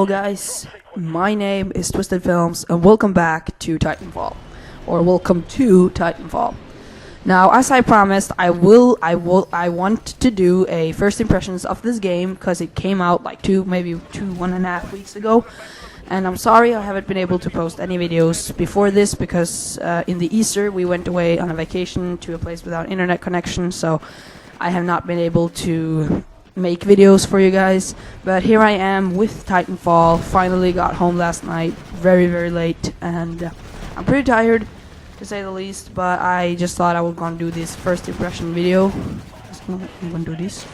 Hello guys, my name is Twisted Films and welcome back to TitanFall, or welcome to TitanFall. Now, as I promised, I want to do a first impressions of this game because it came out like 1.5 weeks ago, and I'm sorry I haven't been able to post any videos before this because in the Easter we went away on a vacation to a place without internet connection, so I have not been able to make videos for you guys, but here I am with Titanfall. Finally got home last night, very late, and I'm pretty tired to say the least, but I just thought I was gonna do this first impression video. I'm gonna do this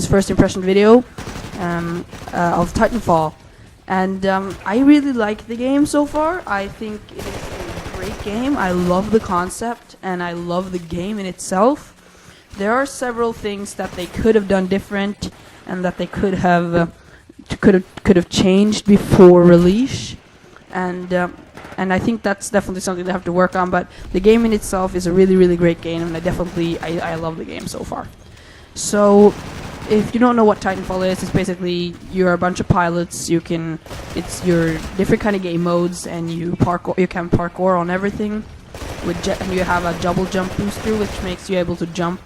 first impression video of Titanfall, and I really like the game so far. I think it is a great game. I love the concept and I love the game in itself. There are several things that they could have done different, and that they could have changed before release, and I think that's definitely something they have to work on. But the game in itself is a really great game, and I love the game so far. So, if you don't know what Titanfall is, it's basically you're a bunch of pilots. It's your different kind of game modes, and you can parkour on everything. And you have a double jump booster, which makes you able to jump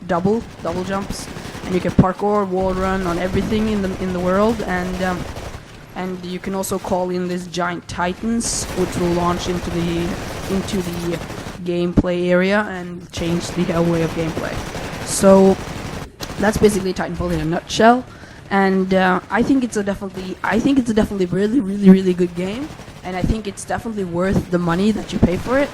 double jumps, and you can parkour, wall run on everything in the world, and you can also call in these giant titans, which will launch into the gameplay area and change the whole way of gameplay. So that's basically Titanfall in a nutshell, and I think it's a definitely really good game. And I think it's definitely worth the money that you pay for it.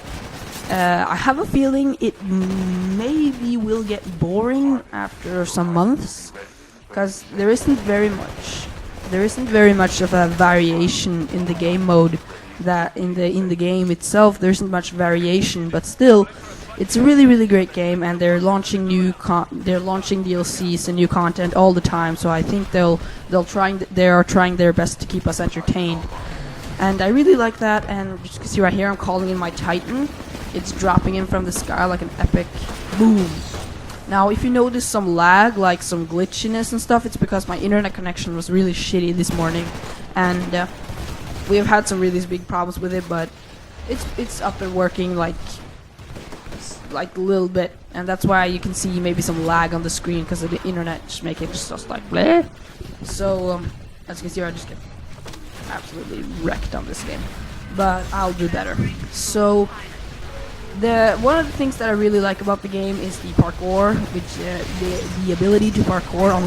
I have a feeling it maybe will get boring after some months, because there isn't very much of a variation in the game mode. That in the game itself, there isn't much variation, but still, it's a really great game, and they're launching DLCs and new content all the time. So I think they are trying their best to keep us entertained. And I really like that, and as you can see right here, I'm calling in my Titan. It's dropping in from the sky like an epic boom. Now, if you notice some lag, like some glitchiness and stuff, it's because my internet connection was really shitty this morning, and we have had some really big problems with it, but it's up and working like a little bit, and that's why you can see maybe some lag on the screen because of the internet just making it just like bleh. So as you can see, I just get absolutely wrecked on this game, but I'll do better. So one of the things that I really like about the game is the parkour, which the ability to parkour on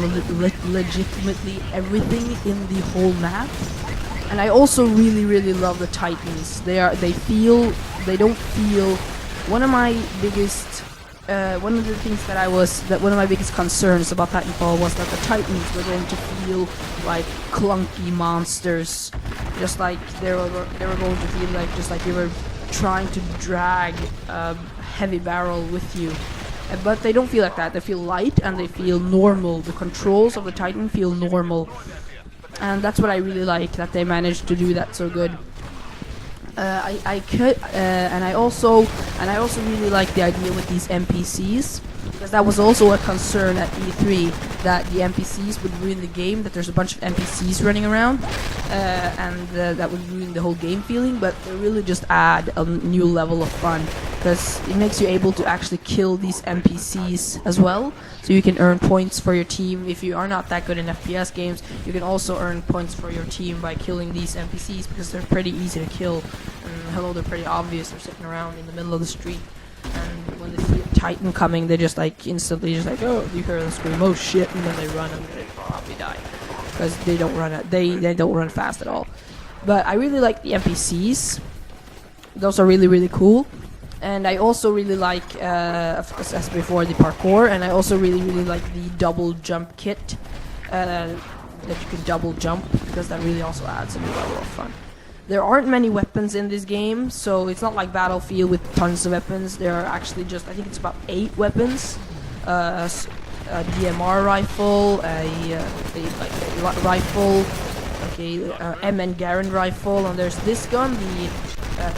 legitimately everything in the whole map. And I also really love the Titans. One of the things one of my biggest concerns about Titanfall was that the Titans were going to feel like clunky monsters, just like they were going to feel like just like you were trying to drag a heavy barrel with you. But they don't feel like that. They feel light and they feel normal. The controls of the Titan feel normal, and that's what I really like, that they managed to do that so good. And I also really like the idea with these NPCs, because that was also a concern at E3, that the NPCs would ruin the game, that there's a bunch of NPCs running around, and that would ruin the whole game feeling. But they really just add a new level of fun, because it makes you able to actually kill these NPCs as well, so you can earn points for your team. If you are not that good in FPS games, you can also earn points for your team by killing these NPCs, because they're pretty easy to kill. And they're pretty obvious. They're sitting around in the middle of the street, and when they see a Titan coming, they just like instantly just like, oh, you hear them scream, oh shit, and then they run and they probably die, because they don't run fast at all. But I really like the NPCs. Those are really cool. And I also really like, as before, the parkour, and I also really like the double jump kit, that you can double jump, because that really also adds a new level of fun. There aren't many weapons in this game, so it's not like Battlefield with tons of weapons. There are actually just, I think it's about 8 weapons. A DMR rifle, a rifle, M. Garand rifle, and there's this gun, the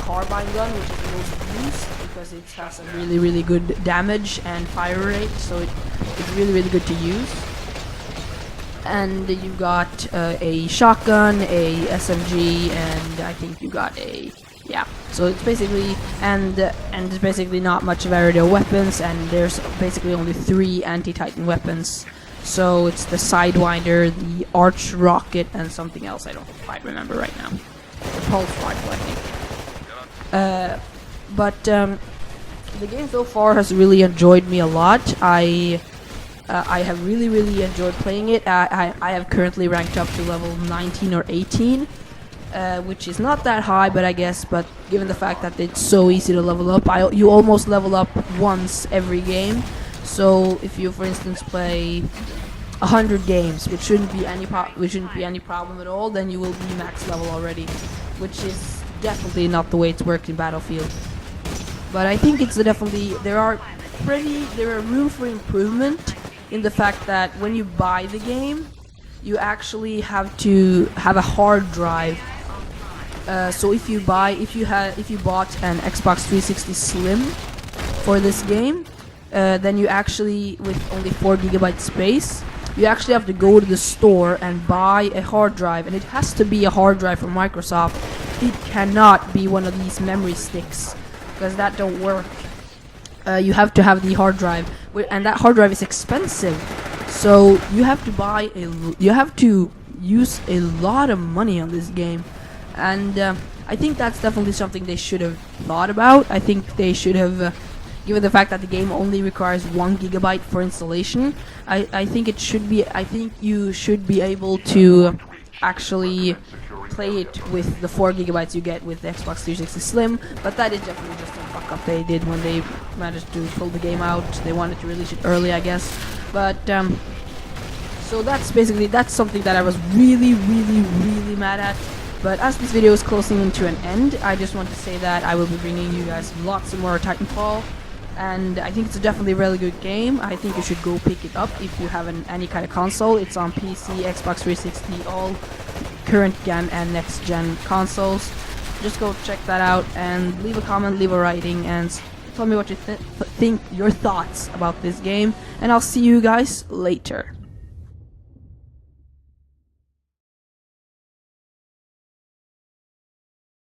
carbine gun, which is the most used because it has a really good damage and fire rate, so it's really good to use. and you got a shotgun, a SMG, and I think you got a So it's basically and it's basically not much variety of weapons, and there's basically only 3 anti-Titan weapons. So it's the Sidewinder, the Arch Rocket, and something else I don't quite remember right now. The Pulse Rifle, I think. The game so far has really enjoyed me a lot. I have really enjoyed playing it. I have currently ranked up to level 19 or 18, which is not that high, but given the fact that it's so easy to level up, you almost level up once every game. So if you, for instance, play 100 games, which shouldn't be any problem at all, then you will be max level already, which is definitely not the way it's worked in Battlefield. But I think it's definitely there are room for improvement in the fact that when you buy the game, you actually have to have a hard drive. So if you bought an Xbox 360 Slim for this game, then you actually, with only 4 GB space, you actually have to go to the store and buy a hard drive, and it has to be a hard drive from Microsoft. It cannot be one of these memory sticks, because that don't work. You have to have the hard drive, and that hard drive is expensive. So you have to use a lot of money on this game, and I think that's definitely something they should have thought about. I think they should have, given the fact that the game only requires 1 GB for installation. I think you should be able to actually play it with the 4 GB you get with the Xbox 360 Slim, but that is definitely just a fuck up they did when they managed to pull the game out. They wanted to release it early, I guess. But so that's something that I was really mad at. But as this video is closing into an end, I just want to say that I will be bringing you guys lots more TitanFall, and I think it's definitely a really good game. I think you should go pick it up if you have any kind of console. It's on PC, Xbox 360, all current gen and next gen consoles. Just go check that out and leave a comment, leave a writing, and tell me what you think, your thoughts about this game, and I'll see you guys later.